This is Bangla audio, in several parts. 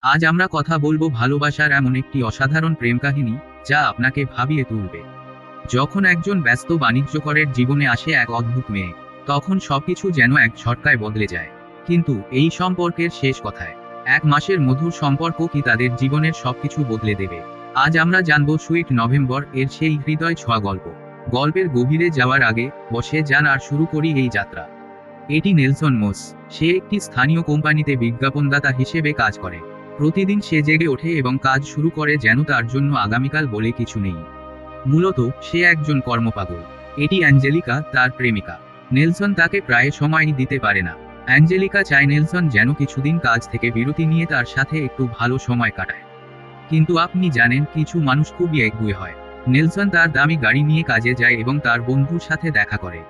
আজ আমরা কথা বলবো ভালোবাসার এমন একটি অসাধারণ প্রেম কাহিনী যা আপনাকে ভাবিয়ে তুলবে। যখন একজন ব্যস্ত বাণিজ্যকরের জীবনে আসে এক অদ্ভুত মেয়ে, তখন সবকিছু যেন এক ঝটকায় বদলে যায়। কিন্তু এই সম্পর্কের শেষ কথায়, 1 মাসের মধুর সম্পর্ক কি তাদের জীবনের সবকিছু বদলে দেবে? আজ আমরা জানবো সুইট নভেম্বর এর সেই হৃদয় ছোঁয়া গল্প। গল্পের গভীরে যাওয়ার আগে বসে যান আর শুরু করি এই যাত্রা। এটি নেলসন মোস। সে একটি স্থানীয় কোম্পানিতে বিজ্ঞাপনদাতা হিসেবে কাজ করে। প্রতিদিন সে জেগে ওঠে এবং কাজ শুরু করে যেন তার জন্য আগামীকাল বলে কিছু নেই। মূলত সে একজন কর্মপাগল। এটি অ্যাঞ্জেলিকা, তার প্রেমিকা। নেলসন তাকে প্রায় সময়ই দিতে পারে না। অ্যাঞ্জেলিকা চায় নেলসন যেন কিছুদিন কাজ থেকে বিরতি নিয়ে তার সাথে একটু ভালো সময় কাটায়। কিন্তু আপনি জানেন, কিছু মানুষ খুবই একগুঁয়ে হয়। নেলসন তার দামি গাড়ি নিয়ে কাজে যায় এবং তার বন্ধুর সাথে দেখা করে।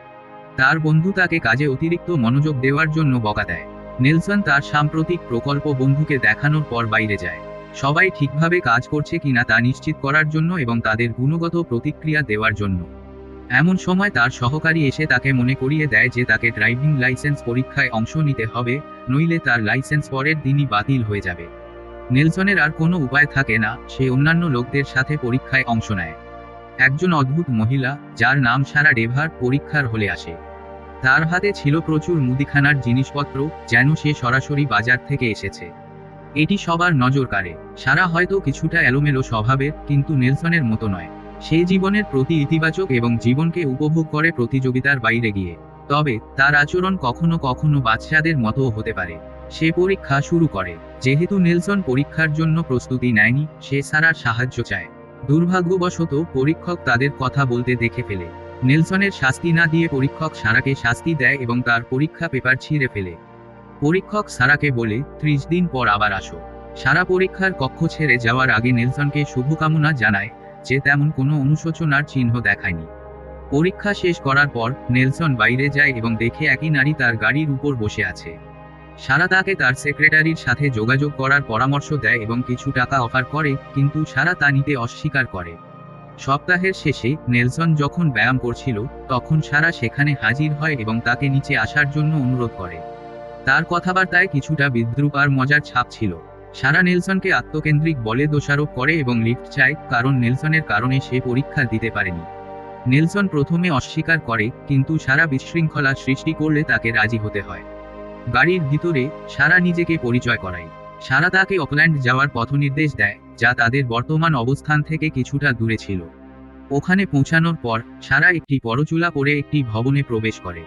তার বন্ধু তাকে কাজে অতিরিক্ত মনোযোগ দেওয়ার জন্য বকা দেয়। নেলসন তার সাম্প্রতিক প্রকল্প বন্ধুকে দেখানোর পর বাইরে যায়, সবাই ঠিকভাবে কাজ করছে কিনা তা নিশ্চিত করার জন্য এবং তাদের গুণগত প্রতিক্রিয়া দেওয়ার জন্য। এমন সময় তার সহকারী এসে তাকে মনে করিয়ে দেয় যে তাকে ড্রাইভিং লাইসেন্স পরীক্ষায় অংশ নিতে হবে, নইলে তার লাইসেন্স পরের দিনই বাতিল হয়ে যাবে। নেলসনের আর কোনো উপায় থাকে না, সে অন্যান্য লোকদের সাথে পরীক্ষায় অংশ নেয়। একজন অদ্ভুত মহিলা, যার নাম সারা ডেভার, পরীক্ষার হলে আসে। তার হাতে ছিল প্রচুর মুদিখানার জিনিসপত্র, যেন সে সরাসরি বাজার থেকে এসেছে। এটি সবার নজর কাড়ে। সারা হয়তো কিছুটা এলোমেলো স্বভাবের, কিন্তু নেলসনের মতো নয়। সে জীবনের প্রতি ইতিবাচক এবং জীবনকে উপভোগ করে প্রতিযোগিতার বাইরে গিয়ে। তবে তার আচরণ কখনো কখনো বাচ্চাদের মতোও হতে পারে। সে পরীক্ষা শুরু করে। যেহেতু নেলসন পরীক্ষার জন্য প্রস্তুতি নেয়নি, সে সারার সাহায্য চায়। দুর্ভাগ্যবশত পরীক্ষক তাদের কথা বলতে দেখে ফেলে। নেলসনের শাস্তি না দিয়ে পরীক্ষক সারাকে শাস্তি দেয় এবং তার পরীক্ষা পেপার ছিঁড়ে ফেলে। পরীক্ষক সারাকে বলে, 30 দিন পর আবার আসো। সারা পরীক্ষার কক্ষ ছেড়ে যাওয়ার আগে নেলসনকে শুভকামনা জানায়, যে তেমন কোনো অনুশোচনার চিহ্ন দেখায়নি। পরীক্ষা শেষ করার পর নেলসন বাইরে যায় এবং দেখে একই নারী তার গাড়ির উপর বসে আছে। সারা তাকে তার সেক্রেটারির সাথে যোগাযোগ করার পরামর্শ দেয় এবং কিছু টাকা অফার করে, কিন্তু সারা তা নিতে অস্বীকার করে। সপ্তাহের শেষে নেলসন যখন ব্যায়াম করছিল, তখন সারা সেখানে হাজির হয় এবং তাকে নিচে আসার জন্য অনুরোধ করে। তার কথাবার্তায় কিছুটা বিদ্রূপ আর মজার ছাপ ছিল। সারা নেলসনকে আত্মকেন্দ্রিক বলে দোষারোপ করে এবং লিফট চায়, কারণ নেলসনের কারণে সে পরীক্ষা দিতে পারেনি। নেলসন প্রথমে অস্বীকার করে, কিন্তু সারা বিশৃঙ্খলা সৃষ্টি করলে তাকে রাজি হতে হয়। গাড়ির ভিতরে সারা নিজেকে পরিচয় করায়। সারা তাকে অকল্যান্ড যাওয়ার পথনির্দেশ দেয়, যা তাদের বর্তমান অবস্থান থেকে কিছুটা দূরে ছিল। ওখানে পৌঁছানোর পর সারা একটি পরচুলা পরে একটি ভবনে প্রবেশ করে।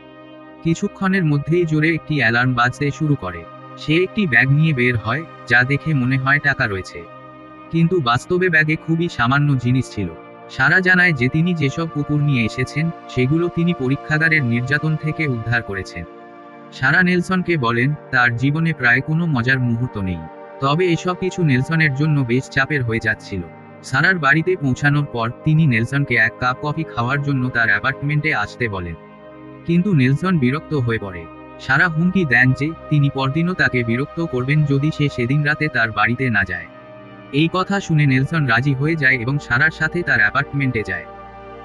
কিছুক্ষণের মধ্যেই জোরে একটি অ্যালার্ম বাজতে শুরু করে। সে একটি ব্যাগ নিয়ে বের হয়, যা দেখে মনে হয় টাকা রয়েছে, কিন্তু বাস্তবে ব্যাগে খুবই সামান্য জিনিস ছিল। সারা জানায় যে তিনি যেসব কুকুর নিয়ে এসেছেন, সেগুলো তিনি পরীক্ষাগারের নির্যাতন থেকে উদ্ধার করেছেন। সারা নেলসনকে বলেন, তার জীবনে প্রায় কোনো মজার মুহূর্ত নেই। তবে এসব কিছু নেলসনের জন্য বেশ চাপের হয়ে যাচ্ছিল। সারার বাড়িতে পৌঁছানোর পর তিনি নেলসনকে 1 কাপ কফি খাওয়ার জন্য তার অ্যাপার্টমেন্টে আসতে বলেন। কিন্তু নেলসন বিরক্ত হয়ে পড়ে। সারা হুমকি দেন যে তিনি পরদিনও তাকে বিরক্ত করবেন যদি সে সেদিন রাতে তার বাড়িতে না যায়। এই কথা শুনে নেলসন রাজি হয়ে যায় এবং সারার সাথে তার অ্যাপার্টমেন্টে যায়।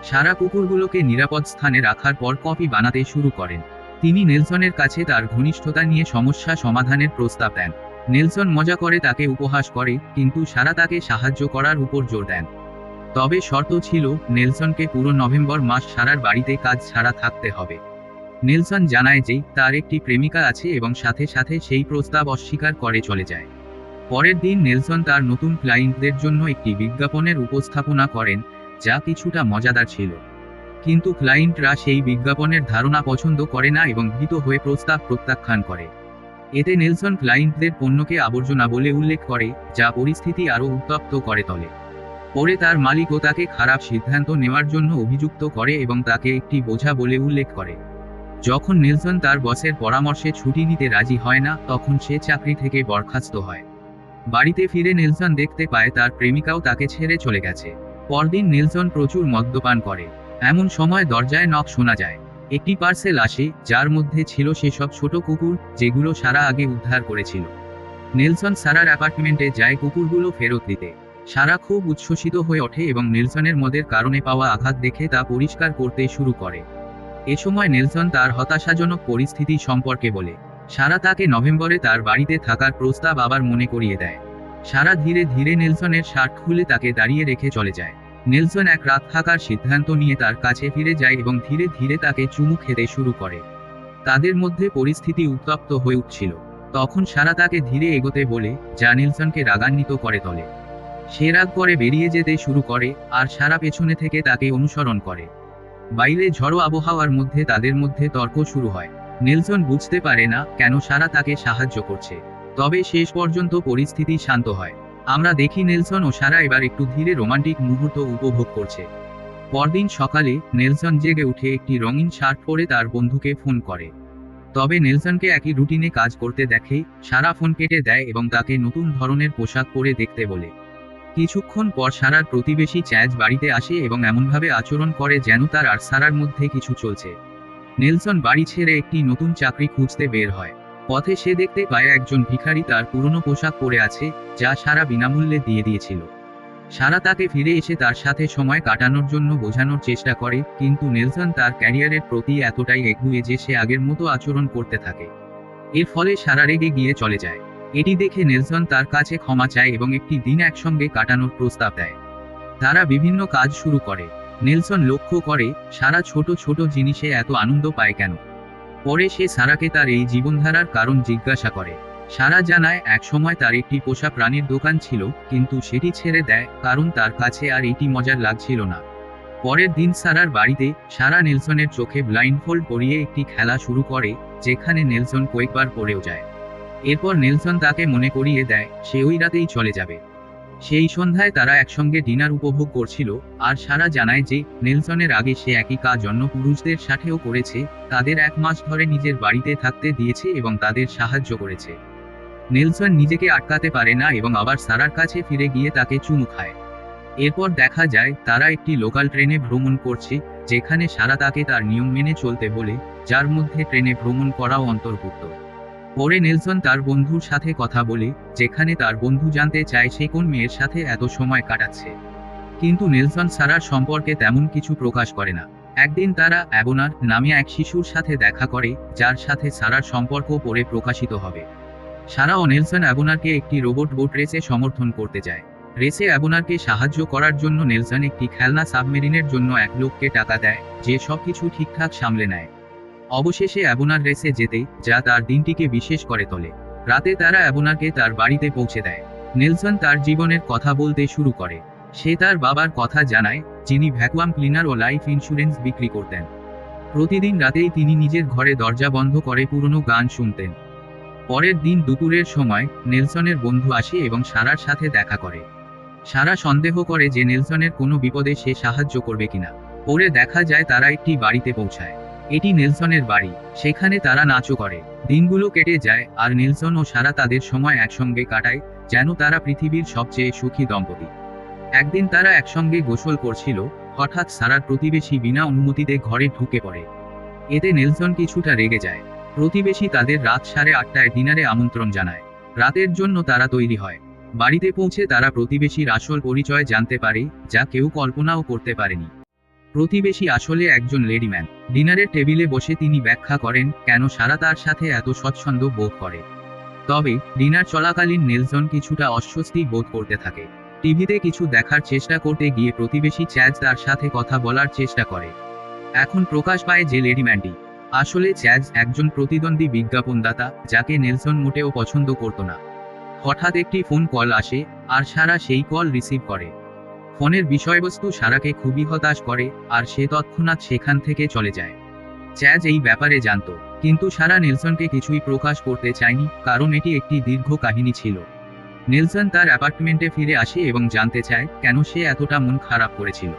সারা কুকুরগুলোকে নিরাপদ স্থানে রাখার পর কফি বানাতে শুরু করেন। তিনি নেলসনের কাছে তার ঘনিষ্ঠতা নিয়ে সমস্যা সমাধানের প্রস্তাব দেন। নেলসন মজা করে তাকে উপহাস করে, কিন্তু সারা তাকে সাহায্য করার উপর জোর দেন। তবে শর্ত ছিল, নেলসনকে পুরো নভেম্বর মাস সারার বাড়িতে কাজ ছাড়া থাকতে হবে। নেলসন জানায় যে তার একটি প্রেমিকা আছে এবং সাথে সাথে সেই প্রস্তাব অস্বীকার করে চলে যায়। পরের দিন নেলসন তার নতুন ক্লায়েন্টদের জন্য একটি বিজ্ঞাপনের উপস্থাপনা করেন, যা কিছুটা মজাদার ছিল। কিন্তু ক্লায়েন্টরা সেই বিজ্ঞাপনের ধারণা পছন্দ করে না এবং ভীত হয়ে প্রস্তাব প্রত্যাখ্যান করে। এতে নেলসন ক্লায়েন্টদের পণ্যকে আবর্জনা বলে উল্লেখ করে, যা পরিস্থিতি আরও উত্তপ্ত করে তোলে। পরে তার মালিকও তাকে খারাপ সিদ্ধান্ত নেওয়ার জন্য অভিযুক্ত করে এবং তাকে একটি বোঝা বলে উল্লেখ করে। যখন নেলসন তার বসের পরামর্শে ছুটি নিতে রাজি হয় না, তখন সে চাকরি থেকে বরখাস্ত হয়। বাড়িতে ফিরে নেলসন দেখতে পায় তার প্রেমিকাও তাকে ছেড়ে চলে গেছে। পরদিন নেলসন প্রচুর মদ্যপান করে। এমন সময় দরজায় নক শোনা যায়। একটি পার্সেল আসে, যার মধ্যে ছিল সেসব ছোট কুকুর, যেগুলো সারা আগে উদ্ধার করেছিল। নেলসন সারার অ্যাপার্টমেন্টে যায় কুকুরগুলো ফেরত দিতে। সারা খুব উচ্ছ্বসিত হয়ে ওঠে এবং নেলসনের মদের কারণে পাওয়া আঘাত দেখে তা পরিষ্কার করতে শুরু করে। এ সময় নেলসন তার হতাশাজনক পরিস্থিতি সম্পর্কে বলে। সারা তাকে নভেম্বরে তার বাড়িতে থাকার প্রস্তাব আবার মনে করিয়ে দেয়। সারা ধীরে ধীরে নেলসনের শার্ট খুলে তাকে দাঁড়িয়ে রেখে চলে যায়। নেলসন এক রাত থাকার সিদ্ধান্ত নিয়ে তার কাছে ফিরে যায় এবং ধীরে ধীরে তাকে চুমু খেতে শুরু করে। তাদের মধ্যে পরিস্থিতি উত্তপ্ত হয়ে উঠছিল। তখন সারা তাকে ধীরে এগোতে বলে, যা নেলসনকে রাগান্বিত করে তোলে। সে রাগ করে বেরিয়ে যেতে শুরু করে, আর সারা পেছনে থেকে তাকে অনুসরণ করে। বাইরে ঝড়ো আবহাওয়ার মধ্যে তাদের মধ্যে তর্ক শুরু হয়। নেলসন বুঝতে পারে না কেন সারা তাকে সাহায্য করছে, তবে শেষ পর্যন্ত পরিস্থিতি শান্ত হয়। আমরা দেখি নেলসন ও সারা এবার একটু ধীরে রোমান্টিক মুহূর্ত উপভোগ করছে। পরদিন সকালে নেলসন জেগে উঠে একটি রঙিন শার্ট পরে তার বন্ধুকে ফোন করে। তবে নেলসনকে একই রুটিনে কাজ করতে দেখে সারা ফোন কেটে দেয় এবং তাকে নতুন ধরনের পোশাক পরে দেখতে বলে। কিছুক্ষণ পর সারার প্রতিবেশী চ্যাজ বাড়িতে আসে এবং এমনভাবে আচরণ করে যেন তার আর সারার মধ্যে কিছু চলছে। নেলসন বাড়ি ছেড়ে একটি নতুন চাকরি খুঁজতে বের হয়। পথে সে দেখতে পায় একজন ভিখারি তার পুরনো পোশাক পরে আছে, যা সারা বিনামূল্যে দিয়ে দিয়েছিল। সারা তাকে ফিরে এসে তার সাথে সময় কাটানোর জন্য বোঝানোর চেষ্টা করে, কিন্তু নেলসন তার ক্যারিয়ারের প্রতি এতটাই এগুয়ে যে সে আগের মতো আচরণ করতে থাকে। এর ফলে সারা রেগে গিয়ে চলে যায়। এটি দেখে নেলসন তার কাছে ক্ষমা চায় এবং একটি দিন একসঙ্গে কাটানোর প্রস্তাব দেয়। তারা বিভিন্ন কাজ শুরু করে। নেলসন লক্ষ্য করে সারা ছোট ছোট জিনিসে এত আনন্দ পায় কেন। পরে সে সারাকে তার এই জীবনধারার কারণ জিজ্ঞাসা করে। সারা জানায় একসময় তার একটি পোষা প্রাণীর দোকান ছিল, কিন্তু সেটি ছেড়ে দেয় কারণ তার কাছে আর এটি মজার লাগছিল না। পরের দিন সারার বাড়িতে সারা নেলসনের চোখে ব্লাইন্ডফোল্ড পরিয়ে একটি খেলা শুরু করে, যেখানে নেলসন কয়েকবার পড়েও যায়। এরপর নেলসন তাকে মনে করিয়ে দেয় সে ওই রাতেই চলে যাবে। সেই সন্ধ্যায় তারা একসঙ্গে ডিনার উপভোগ করছিল, আর সারা জানায় যে নেলসনের আগে সে একই কাজ অন্য পুরুষদের সাথেও করেছে, তাদের 1 মাস ধরে নিজের বাড়িতে থাকতে দিয়েছে এবং তাদের সাহায্য করেছে। নেলসন নিজেকে আটকাতে পারে না এবং আবার সারার কাছে ফিরে গিয়ে তাকে চুমু খায়। এরপর দেখা যায় তারা একটি লোকাল ট্রেনে ভ্রমণ করছে, যেখানে সারা তাকে তার নিয়ম মেনে চলতে বলে, যার মধ্যে ট্রেনে ভ্রমণ করাও অন্তর্ভুক্ত। পরে নেলসন তার বন্ধুর সাথে কথা বলে, যেখানে তার বন্ধু জানতে চায় সে কোন মেয়ের সাথে এত সময় কাটাচ্ছে। কিন্তু নেলসন সারার সম্পর্কে তেমন কিছু প্রকাশ করে না। একদিন তারা অ্যাবোনার নামে এক শিশুর সাথে দেখা করে, যার সাথে সারার সম্পর্ক পরে প্রকাশিত হবে। সারা ও নেলসন অ্যাবোনারকে একটি রোবট বোট রেসে সমর্থন করতে যায়। রেসে অ্যাবোনারকে সাহায্য করার জন্য নেলসন একটি খেলনা সাবমেরিনের জন্য এক লোককে টাকা দেয়, যে সবকিছু ঠিকঠাক সামলে নেয়। অবশেষে অ্যাবোনার রেসে যেতে, যা তার দিনটিকে বিশেষ করে তোলে। রাতে তারা অ্যাবোনারকে তার বাড়িতে পৌঁছে দেয়। নেলসন তার জীবনের কথা বলতে শুরু করে। সে তার বাবার কথা জানায়, যিনি ভ্যাকুয়াম ক্লিনার ও লাইফ ইন্স্যুরেন্স বিক্রি করতেন। প্রতিদিন রাতেই তিনি নিজের ঘরে দরজা বন্ধ করে পুরনো গান শুনতেন। পরের দিন দুপুরের সময় নেলসনের বন্ধু আসে এবং সারার সাথে দেখা করে। সারা সন্দেহ করে যে নেলসনের কোনো বিপদে সে সাহায্য করবে কিনা। পরে দেখা যায় তারা একটি বাড়িতে পৌঁছায়। এটি নেলসনের বাড়ি। সেখানে তারা নাচও করে। দিনগুলো কেটে যায়, আর নেলসন ও সারা তাদের সময় একসঙ্গে কাটায়, যেন তারা পৃথিবীর সবচেয়ে সুখী দম্পতি। একদিন তারা একসঙ্গে গোসল করছিল, হঠাৎ সারার প্রতিবেশী বিনা অনুমতিতে ঘরে ঢুকে পড়ে। এতে নেলসন কিছুটা রেগে যায়। প্রতিবেশী তাদের রাত 8:30টায় ডিনারে আমন্ত্রণ জানায়। রাতের জন্য তারা তৈরি হয়। বাড়িতে পৌঁছে তারা প্রতিবেশীর আসল পরিচয় জানতে পারে, যা কেউ কল্পনাও করতে পারেনি। প্রতিবেশী আসলে একজন লেডিম্যান। ডিনারের টেবিলে বসে তিনি ব্যাখ্যা করেন কেন সারা তার সাথে এত স্বচ্ছন্দ বোধ করে। তবে ডিনার চলাকালীন নেলসন কিছুটা অস্বস্তি বোধ করতে থাকে। টিভিতে কিছু দেখার চেষ্টা করতে গিয়ে প্রতিবেশী চ্যাজ তার সাথে কথা বলার চেষ্টা করে। এখন প্রকাশ পায় যে লেডিম্যানটি আসলে চ্যাজ একজন প্রতিদ্বন্দ্বী বিজ্ঞাপনদাতা, যাকে নেলসন মোটেও পছন্দ করত না। হঠাৎ একটি ফোন কল আসে, আর সারা সেই কল রিসিভ করে। ফোনের বিষয়বস্তু সারাকে খুবই হতাশ করে, আর সে তৎক্ষণাৎ সেখান থেকে চলে যায়। চ্যাজ এই ব্যাপারে জানত, কিন্তু সারা নেলসনকে কিছুই প্রকাশ করতে চায়নি, কারণ এটি একটি দীর্ঘ কাহিনী ছিল। নেলসন তার অ্যাপার্টমেন্টে ফিরে আসে এবং জানতে চায় কেন সে এতটা মন খারাপ করেছিল।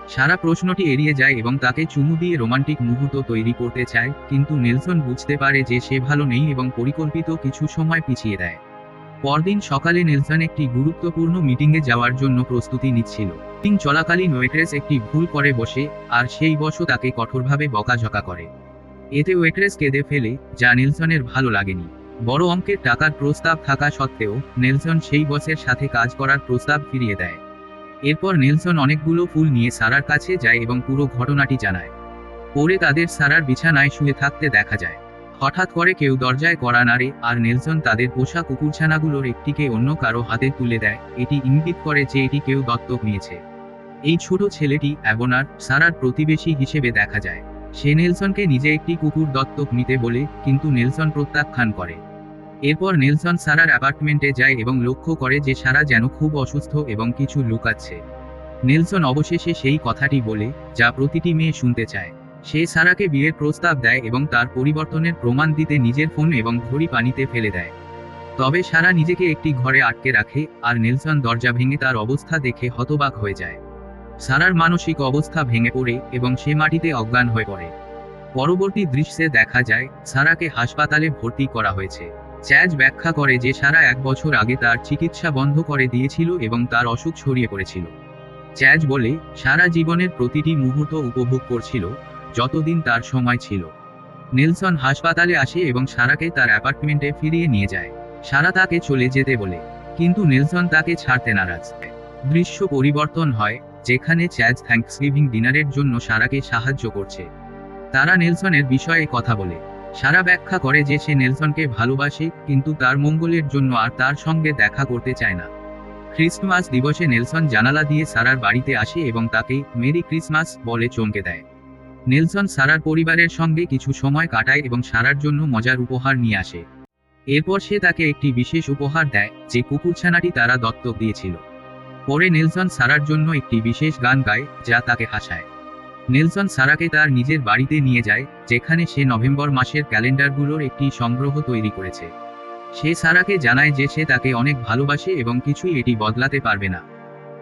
সারা প্রশ্নটি এড়িয়ে যায় এবং তাকে চুমু দিয়ে রোমান্টিক মুহূর্ত তৈরি করতে চায়, কিন্তু নেলসন বুঝতে পারে যে সে ভালো নেই এবং পরিকল্পিত কিছু সময় পিছিয়ে দেয়। পরদিন সকালে নেলসন একটি গুরুত্বপূর্ণ মিটিংয়ে যাওয়ার জন্য প্রস্তুতি নিচ্ছিল। মিটিং চলাকালীন ওয়েট্রেস একটি ভুল করে বসে, আর সেই বসও তাকে কঠোরভাবে বকাঝকা করে। এতে ওয়েট্রেস কেঁদে ফেলে, যা নেলসনের ভালো লাগেনি। বড় অঙ্কের টাকার প্রস্তাব থাকা সত্ত্বেও নেলসন সেই বসের সাথে কাজ করার প্রস্তাব ফিরিয়ে দেয়। এরপর নেলসন অনেকগুলো ফুল নিয়ে সারার কাছে যায় এবং পুরো ঘটনাটি জানায়। পরে তাদের সারার বিছানায় শুয়ে থাকতে দেখা যায়। হঠাৎ করে কেউ দরজায় কড়া নাড়ে আর নেলসন তাদের পোষা কুকুরছানাগুলোর একটিকে অন্য কারো হাতে তুলে দেয়। এটি ইঙ্গিত করে যে এটি কেউ দত্তক নিয়েছে। এই ছোট ছেলেটি অ্যাবনার সারার প্রতিবেশী হিসেবে দেখা যায়। সে নেলসনকে নিজে একটি কুকুর দত্তক নিতে বলে, কিন্তু নেলসন প্রত্যাখ্যান করে। এরপর নেলসন সারার অ্যাপার্টমেন্টে যায় এবং লক্ষ্য করে যে সারা যেন খুব অসুস্থ এবং কিছু লুকাচ্ছে। নেলসন অবশেষে সেই কথাটি বলে, যা প্রতিটি মেয়ে শুনতে চায়। সে সারাকে বিয়ের প্রস্তাব দেয় এবং তার পরিবর্তনের প্রমাণ দিতে নিজের ফোন এবং ঘড়ি পানিতে ফেলে দেয়। তবে সারা নিজেকে একটি ঘরে আটকে রাখে, আর নেলসন দরজা ভেঙে তার অবস্থা দেখে হতবাক হয়ে যায়। সারার মানসিক অবস্থা ভেঙে পড়ে এবং সে মাটিতে অজ্ঞান হয়ে পড়ে। পরবর্তী দৃশ্যে দেখা যায় সারাকে হাসপাতালে ভর্তি করা হয়েছে। চ্যাজ ব্যাখ্যা করে যে সারা 1 বছর আগে তার চিকিৎসা বন্ধ করে দিয়েছিল এবং তার অসুখ ছড়িয়ে পড়েছিল। চ্যাজ বলে, সারা জীবনের প্রতিটি মুহূর্ত উপভোগ করছিল, যতদিন তার সময় ছিল। নেলসন হাসপাতালে আসে এবং সারাকে তার অ্যাপার্টমেন্টে ফিরিয়ে নিয়ে যায়। সারা তাকে চলে যেতে বলে, কিন্তু নেলসন তাকে ছাড়তে নারাজ। দৃশ্য পরিবর্তন হয়, যেখানে চ্যাজ থ্যাঙ্কসগিভিং ডিনারের জন্য সারাকে সাহায্য করছে। তারা নেলসনের বিষয়ে কথা বলে। সারা ব্যাখ্যা করে যে সে নেলসনকে ভালোবাসে, কিন্তু তার মঙ্গলের জন্য আর তার সঙ্গে দেখা করতে চায় না। ক্রিসমাস দিবসে নেলসন জানালা দিয়ে সারার বাড়িতে আসে এবং তাকে মেরি ক্রিসমাস বলে চমকে দেয়। নেলসন সারার পরিবারের সঙ্গে কিছু সময় কাটায় এবং সারার জন্য মজার উপহার নিয়ে আসে। এরপর সে তাকে একটি বিশেষ উপহার দেয়, যে কুকুরছানাটি তারা দত্তক দিয়েছিল। পরে নেলসন সারার জন্য একটি বিশেষ গান গায়, যা তাকে হাসায়। নেলসন সারাকে তার নিজের বাড়িতে নিয়ে যায়, যেখানে সে নভেম্বর মাসের ক্যালেন্ডারগুলোর একটি সংগ্রহ তৈরি করেছে। সে সারাকে জানায় যে সে তাকে অনেক ভালোবাসে এবং কিছুই এটি বদলাতে পারবে না।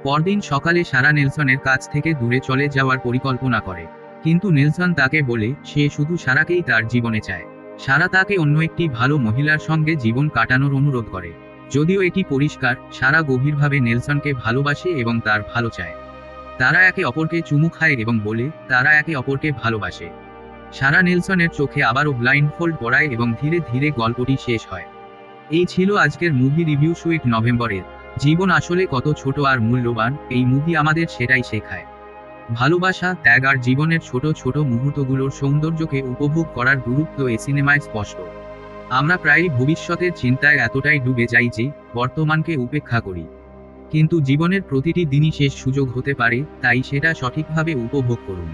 পরদিন সকালে সারা নেলসনের কাছ থেকে দূরে চলে যাওয়ার পরিকল্পনা করে, কিন্তু নেলসন তাকে বলে সে শুধু সারাকেই তার জীবনে চায়। সারা তাকে অন্য একটি ভালো মহিলার সঙ্গে জীবন কাটানোর অনুরোধ করে। যদিও এটি পরিষ্কার, সারা গভীরভাবে নেলসনকে ভালোবাসে এবং তার ভালো চায়। তারা একে অপরকে চুমু খায় এবং বলে তারা একে অপরকে ভালোবাসে। সারা নেলসনের চোখে আবারও ব্লাইন্ডফোল্ড পরায় এবং ধীরে ধীরে গল্পটি শেষ হয়। এই ছিল আজকের মুভি রিভিউ সুইট নভেম্বরের। জীবন আসলে কত ছোট আর মূল্যবান, এই মুভি আমাদের সেটাই শেখায়। ভালোবাসা, ত্যাগ আর জীবনের ছোট ছোট মুহূর্তগুলোর সৌন্দর্যকে উপভোগ করার গুরুত্ব এই সিনেমায় স্পষ্ট। আমরা প্রায়ই ভবিষ্যতের চিন্তায় এতটাই ডুবে যাই যে বর্তমানকে উপেক্ষা করি। কিন্তু জীবনের প্রতিটি দিনই শেষ সুযোগ হতে পারে, তাই সেটা সঠিকভাবে উপভোগ করুন।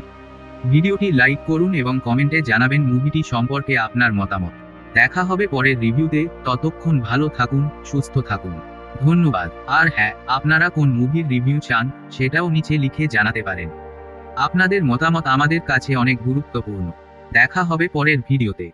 ভিডিওটি লাইক করুন এবং কমেন্টে জানাবেন মুভিটি সম্পর্কে আপনার মতামত। দেখা হবে পরের রিভিউতে, ততক্ষণ ভালো থাকুন, সুস্থ থাকুন। ধন্যবাদ। আর হ্যাঁ, আপনারা কোন মুভির রিভিউ চান, সেটাও নিচে লিখে জানাতে পারেন। আপনাদের মতামত আমাদের কাছে অনেক গুরুত্বপূর্ণ। দেখা হবে পরের ভিডিওতে।